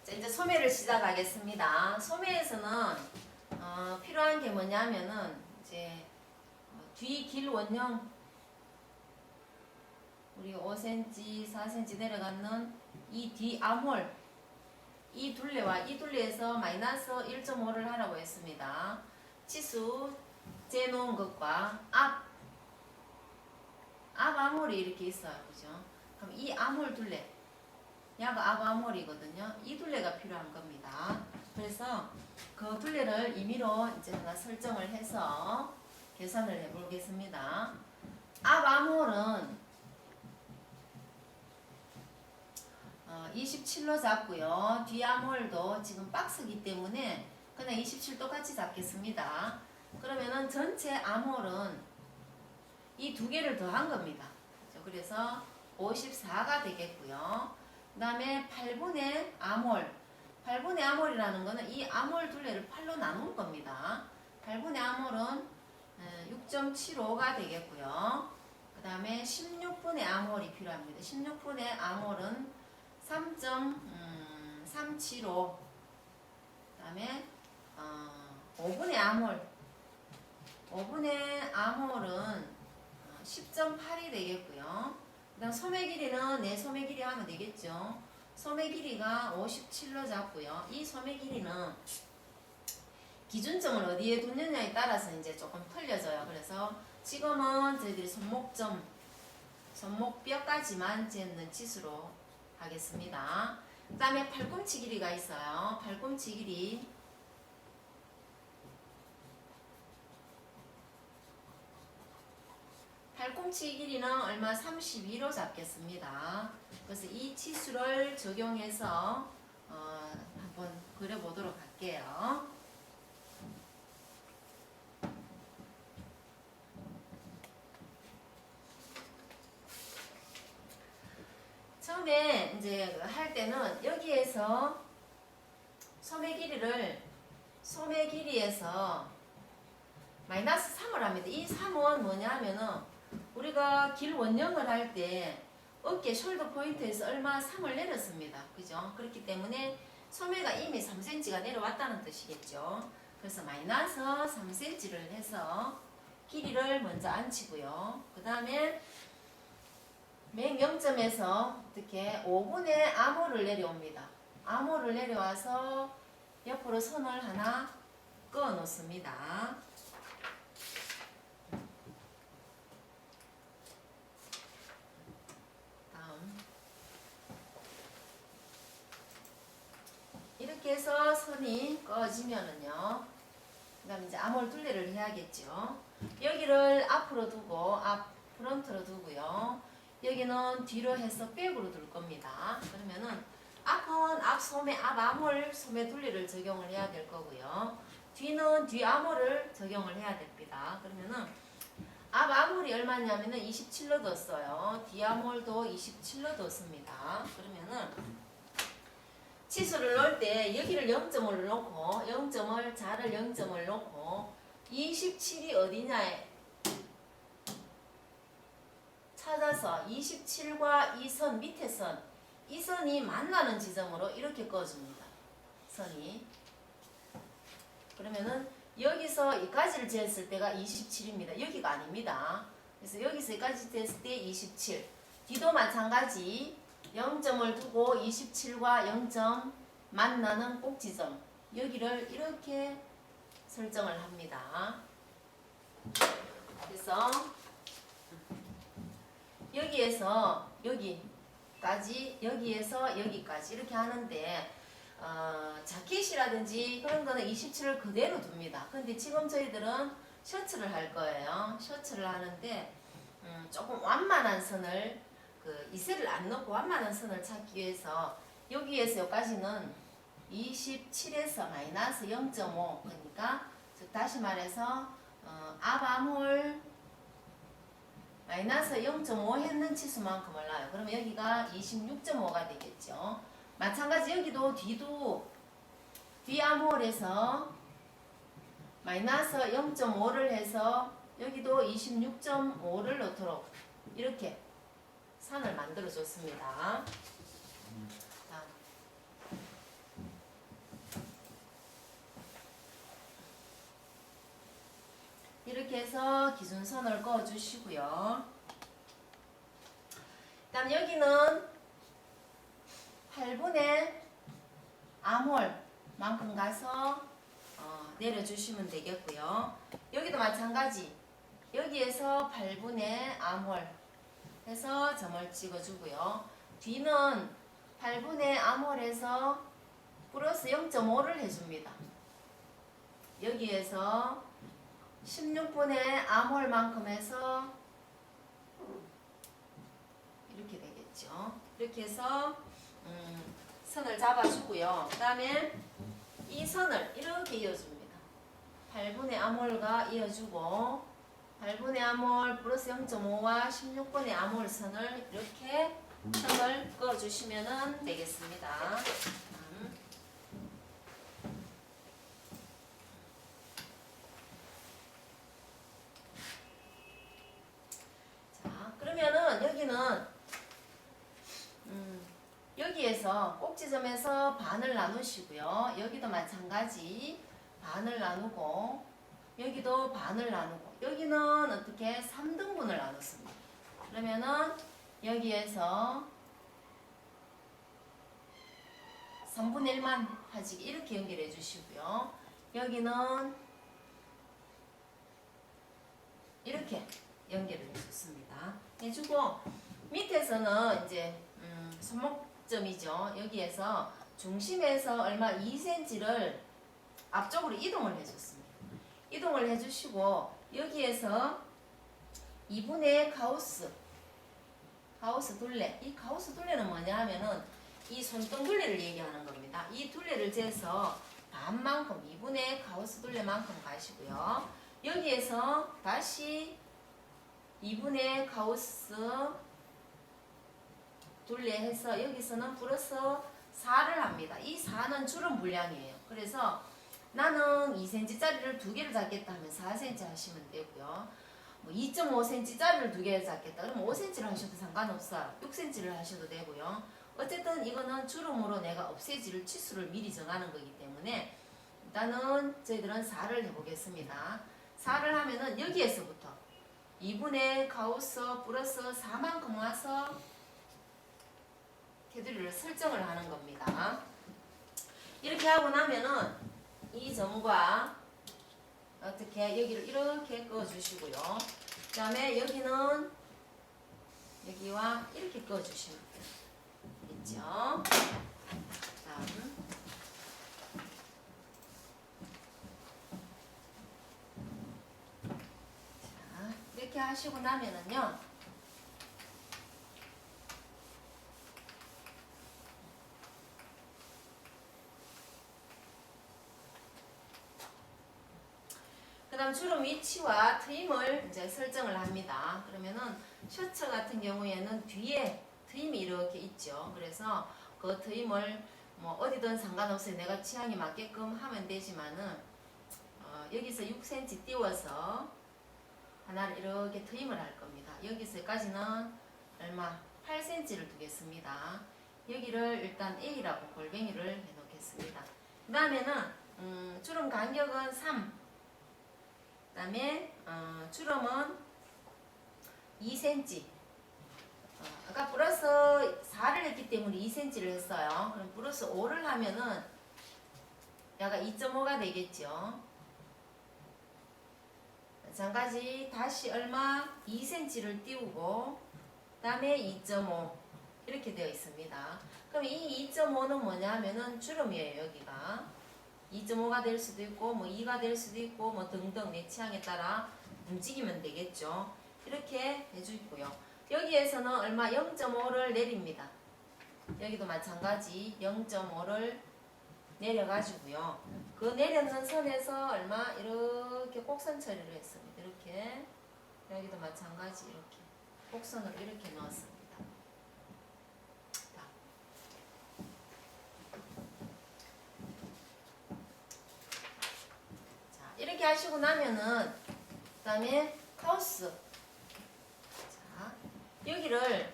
자, 이제 소매를 시작하겠습니다. 소매에서는 필요한 게 뭐냐면은 이제 뒤 길 원형 우리 5cm, 4cm 내려가는 이 뒤 암홀 이 둘레와 이 둘레에서 마이너스 1.5를 하라고 했습니다. 치수 재놓은 것과 앞 암홀이 이렇게 있어요. 그죠? 그럼 이 암홀 둘레 야가 앞 암홀이거든요. 이 둘레가 필요한 겁니다. 그래서 그 둘레를 임의로 이제 하나 설정을 해서 계산을 해 보겠습니다. 앞 암홀은 27로 잡고요. 뒤 암홀도 지금 박스기 때문에 그냥 27 똑같이 잡겠습니다. 그러면은 전체 암홀은 이 두 개를 더한 겁니다. 그래서 54가 되겠고요. 그 다음에 8분의 암홀 8분의 암홀이라는 거는 이 암홀 둘레를 8로 나눈 겁니다. 8분의 암홀은 6.75가 되겠고요. 그 다음에 16분의 암홀이 필요합니다. 16분의 암홀은 3.375 그 다음에 5분의 암홀 5분의 암홀은 10.8이 되겠고요. 그 다음 소매 길이는 내 소매 길이 하면 되겠죠. 소매 길이가 57로 잡고요. 이 소매 길이는 기준점을 어디에 두느냐에 따라서 이제 조금 틀려져요. 그래서 지금은 저희들이 손목뼈까지만 재는 치수로 하겠습니다. 그 다음에 팔꿈치 길이가 있어요. 팔꿈치 길이 팔꿈치 길이는 얼마 32로 잡겠습니다. 그래서 이 치수를 적용해서 한번 그려보도록 할게요. 처음에 이제 할 때는 여기에서 소매 길이에서 마이너스 3을 합니다. 이 3은 뭐냐면은 우리가 길 원형을 할 때 어깨 숄더 포인트에서 얼마 3을 내렸습니다. 그죠? 그렇기 때문에 소매가 이미 3cm가 내려왔다는 뜻이겠죠. 그래서 마이너스 3cm를 해서 길이를 먼저 앉히고요. 그 다음에 맨 0점에서 어떻게 5분의 암홀을 내려옵니다. 암홀을 내려와서 옆으로 선을 하나 그어 놓습니다. 다음 이렇게 해서 선이 그어지면은요. 그 다음에 이제 암홀 둘레를 해야겠죠. 여기를 앞으로 두고 앞 프론트로 두고요. 여기는 뒤로 해서 백으로 둘 겁니다. 그러면은 앞은 앞 소매, 앞 암홀 소매 둘레를 적용을 해야 될 거고요. 뒤는 뒤 암홀을 적용을 해야 됩니다. 그러면은 앞 암홀이 얼마냐면은 27로 뒀어요. 뒤 암홀도 27로 뒀습니다. 그러면은 치수를 넣을 때 여기를 0점을 놓고 0점을 자를 0점을 놓고 27이 어디냐에 찾아서 27과 이 선 밑에 선, 이 선이 만나는 지점으로 이렇게 그어줍니다. 선이. 그러면은 여기서 여기까지를 재었을 때가 27입니다. 여기가 아닙니다. 그래서 여기서 여기까지 재었을 때 27. 뒤도 마찬가지 0점을 두고 27과 0점 만나는 꼭지점. 여기를 이렇게 설정을 합니다. 그래서 여기에서 여기까지 여기에서 여기까지 이렇게 하는데 자켓이라든지 그런 거는 27을 그대로 둡니다. 근데 지금 저희들은 셔츠를 할 거예요. 셔츠를 하는데 조금 완만한 선을 이셀을 안 넣고 완만한 선을 찾기 위해서 여기에서 여기까지는 27에서 마이너스 0.5 그러니까 다시 말해서 앞 암홀 마이너스 0.5 했는 치수만큼을 놔요. 그러면 여기가 26.5가 되겠죠. 마찬가지 여기도 뒤 암홀에서 마이너스 0.5를 해서 여기도 26.5를 넣도록 이렇게 선을 만들어 줬습니다. 기준선을 그어주시고요. 그 다음 여기는 8분의 암홀만큼 가서 내려주시면 되겠고요. 여기도 마찬가지. 여기에서 8분의 암홀 해서 점을 찍어주고요. 뒤는 8분의 암홀에서 플러스 0.5를 해줍니다. 여기에서 16분의 암홀만큼 해서 이렇게 되겠죠. 이렇게 해서 선을 잡아주고요. 그 다음에 이 선을 이렇게 이어줍니다. 8분의 암홀과 이어주고 8분의 암홀 플러스 0.5와 16분의 암홀 선을 이렇게 선을 그어주시면 되겠습니다. 자, 그러면은 여기는 여기에서 꼭지점에서 반을 나누시고요. 여기도 마찬가지 반을 나누고 여기도 반을 나누고 여기는 어떻게 3등분을 나눴습니다. 그러면은 여기에서 3분의 1만 하지 이렇게 연결해 주시고요. 여기는 이렇게 연결해 주셨습니다. 해주고 밑에서는 이제 손목점이죠. 여기에서 중심에서 얼마 2cm를 앞쪽으로 이동을 해줬습니다. 이동을 해주시고 여기에서 2분의 가우스 둘레. 이 가우스 둘레는 뭐냐 하면은 이 손등둘레를 얘기하는 겁니다. 이 둘레를 재서 반만큼 2분의 가우스 둘레만큼 가시고요. 여기에서 다시 2분의 가우스 둘레 해서 여기서는 플러스 4를 합니다. 이 4는 주름 분량이에요. 그래서 나는 2cm짜리를 2개를 잡겠다 하면 4cm 하시면 되고요. 뭐 2.5cm짜리를 2개를 잡겠다 그러면 5cm를 하셔도 상관없어요. 6cm를 하셔도 되고요. 어쨌든 이거는 주름으로 내가 없애질 치수를 미리 정하는 거기 때문에 일단은 저희들은 4를 해보겠습니다. 4를 하면은 여기에서부터 2분의 가우스 플러스 4만큼 와서 테두리를 설정을 하는 겁니다. 이렇게 하고 나면은 이 점과 어떻게 여기를 이렇게 그어주시고요. 그 다음에 여기는 여기와 이렇게 그어주시면 되겠죠. 다음 자, 이렇게 하시고 나면은요. 그 다음 주름 위치와 트임을 이제 설정을 합니다. 그러면은 셔츠 같은 경우에는 뒤에 트임이 이렇게 있죠. 그래서 그 트임을 뭐 어디든 상관없어요. 내가 취향에 맞게끔 하면 되지만은 여기서 6cm 띄워서 하나를 이렇게 트임을 할 겁니다. 여기서까지는 얼마? 8cm를 두겠습니다. 여기를 일단 A라고 골뱅이를 해 놓겠습니다. 그 다음에는 주름 간격은 3. 그 다음에 주름은 2cm. 아까 플러스 4를 했기 때문에 2cm를 했어요. 그럼 플러스 5를 하면은 약간 2.5가 되겠죠. 마찬가지 다시 얼마? 2cm를 띄우고 그 다음에 2.5 이렇게 되어 있습니다. 그럼 이 2.5는 뭐냐 하면은 주름이에요. 여기가 2.5가 될 수도 있고 뭐 2가 될 수도 있고 뭐 등등 내 취향에 따라 움직이면 되겠죠. 이렇게 해주고요. 여기에서는 얼마 0.5를 내립니다. 여기도 마찬가지 0.5를 내려가지고요. 그 내렸는 선에서 얼마 이렇게 곡선 처리를 했습니다. 이렇게 여기도 마찬가지 이렇게 곡선을 이렇게 넣었습니다. 자, 이렇게 하시고 나면은 그 다음에 카우스. 자, 여기를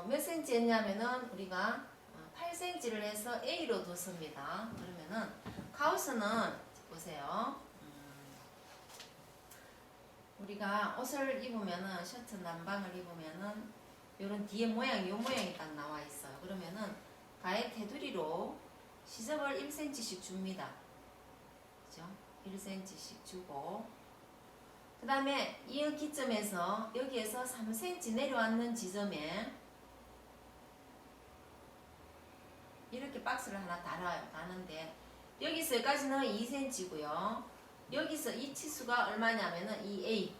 몇 cm 했냐면은 우리가 8cm를 해서 A로 뒀습니다. 그러면은 카우스는 보세요. 우리가 옷을 입으면은 셔츠 남방을 입으면은 요런 뒤에 모양이 요 모양이 딱 나와 있어요. 그러면은 가에 테두리로 시접을 1cm씩 줍니다. 그죠? 1cm씩 주고 그 다음에 이 기점에서 여기에서 3cm 내려왔는 지점에 이렇게 박스를 하나 달아요. 다는데 여기서 여기까지는 2cm고요. 여기서 이 치수가 얼마냐면은 2a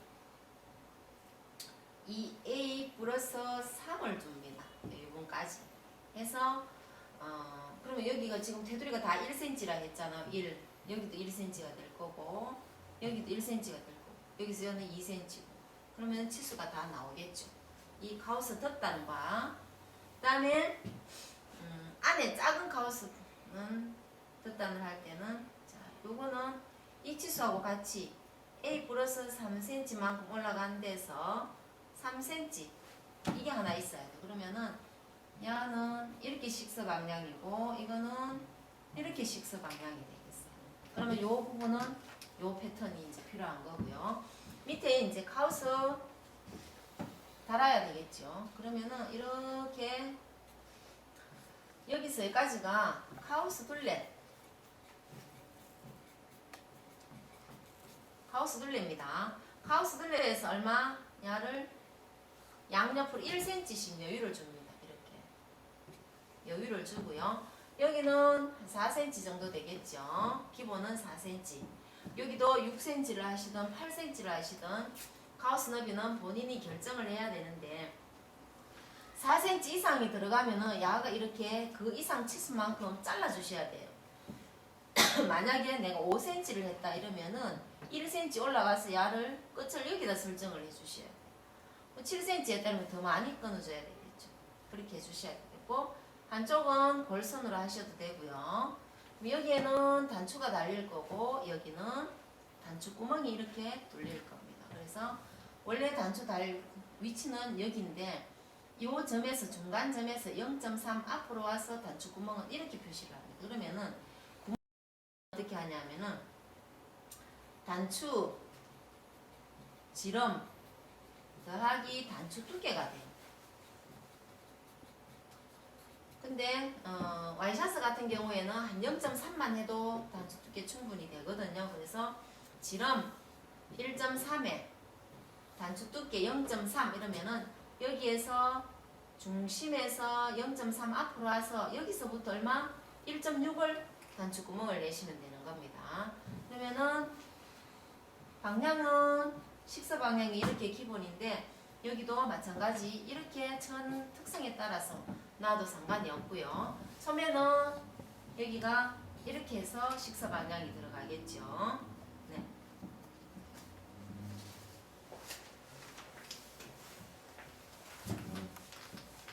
플러스 3을 줍니다. 이 부분까지 해서 그러면 여기가 지금 테두리가 다 1cm라 했잖아. 1 여기도 1cm가 될 거고 여기도 1cm가 될 거고 여기서 여기는 2cm고 그러면 치수가 다 나오겠죠. 이 가우스 덧단과 그 다음에 안에 작은 가우스는 덧단을 할 때는 자 요거는 이 치수하고 같이 a 플러스 3cm만큼 올라간 데서 3cm 이게 하나 있어야 돼. 그러면은 얘는 이렇게 식서 방향이고 이거는 이렇게 식서 방향이 되겠어요. 그러면 요 부분은 요 패턴이 이제 필요한 거고요. 밑에 이제 가우스 달아야 되겠죠. 그러면은 이렇게 여기서 여기까지가 가우스 둘레입니다. 가우스 둘레에서 얼마? 야를 양옆으로 1cm씩 여유를 줍니다. 이렇게 여유를 주고요. 여기는 한 4cm 정도 되겠죠. 기본은 4cm. 여기도 6cm를 하시든 8cm를 하시든 가우스 너비는 본인이 결정을 해야 되는데 4cm 이상이 들어가면은 야가 이렇게 그 이상 치수만큼 잘라주셔야 돼요. 만약에 내가 5cm를 했다 이러면은 1cm 올라가서 야를 끝을 여기다 설정을 해주셔야 돼요. 7cm 했다면 더 많이 끊어줘야 되겠죠. 그렇게 해주셔야 되겠고 한쪽은 골선으로 하셔도 되고요. 여기에는 단추가 달릴 거고 여기는 단추 구멍이 이렇게 뚫릴 겁니다. 그래서 원래 단추 달릴 위치는 여기인데 이 점에서 중간 점에서 0.3 앞으로 와서 단추 구멍은 이렇게 표시를 합니다. 그러면은 구멍을 어떻게 하냐면은 단추 지름 더하기 단추 두께가 돼요. 근데 와이셔츠 같은 경우에는 한 0.3만 해도 단추 두께 충분히 되거든요. 그래서 지름 1.3에 단추 두께 0.3 이러면은 여기에서 중심에서 0.3 앞으로 와서 여기서부터 얼마? 1.6을 단추 구멍을 내시면 되는 겁니다. 그러면은 방향은 식서 방향이 이렇게 기본인데 여기도 마찬가지 이렇게 천 특성에 따라서 놔도 상관이 없고요. 소매는 여기가 이렇게 해서 식서 방향이 들어가겠죠.